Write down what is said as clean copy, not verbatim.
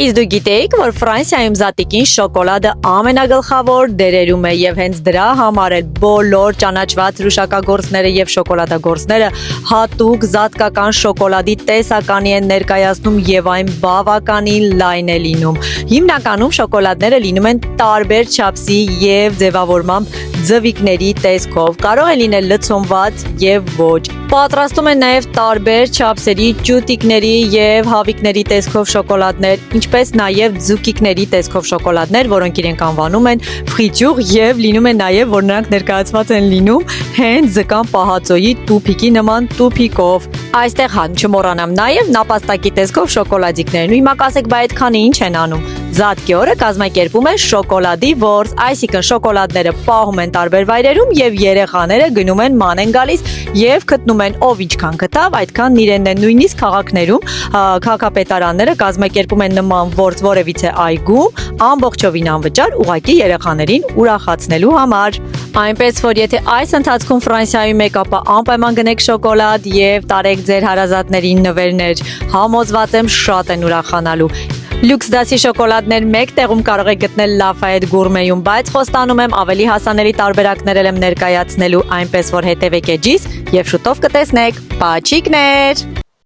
Իսկ դու գիտեիք, որ Ֆրանսիայում զատիկին շոկոլադը ամենագլխավոր դերերում է եւ հենց դրա համար էլ բոլոր ճանաչված ռուշակագործները եւ շոկոլադագործները հատուկ զատկական շոկոլադի տեսականի են ներկայացնում եւ այն բավականին լայն է լինում։ Հիմնականում շոկոլադները լինում են տարբեր չափսի եւ ձևավորմամբ ձվիկների տեսքով, կարող է լինել լցոնված եւ ոչ։ Պատրաստում են նաեւ տարբեր չափսերի ճուտիկների եւ հավիկների տեսքով շոկոլադներ, ինչպես նաեւ ձուկիկների տեսքով շոկոլադներ, որոնք իրենք անվանում են ֆրիտյուր եւ լինում է նաեւ, որ նրանք ներկայացված են լինում հենց ձկան պահածոյի տուփիկի նման տուփիկով։ Այստեղ հան չմոռանամ նաեւ նապաստակի տեսքով շոկոլադիկներն։ Ու հիմա կասեք, բայ այդքանը ինչ են անում։ Զատկի օրը կազմակերպում է շոկոլադի որս, այսինքն շոկոլադները պահում են տարբեր վայրերում եւ երեխաները գնում են ման են գալիս եւ գտնում են ով ինչքան գտավ, այդքան իրենն են։ Նույնիսկ քաղաքներում քաղաքապետարանները կազմակերպում են նման որս որևիցե այգում ամբողջովին անվճար ուղղակի երեխաներին ուրախացնելու համար։ Այնպես որ եթե այս ընթացքում Ֆրանսիայում եք, ապա անպայման գնեք շոկոլադ եւ տարեք ձեր հարազատներին նվերներ։ Համոզված եմ շատ են ուրախանալու։ Լյուքս դասի շոկոլադներ մեկ տեղում կարող եք գտնել Lafayette Gourmet-ում, բայց խոստանում եմ ավելի հասանելի տարբերակներ եմ ներկայացնելու, այնպես որ հետևեք էջիս եւ շուտով կտեսնեք։ Պաչիկներ։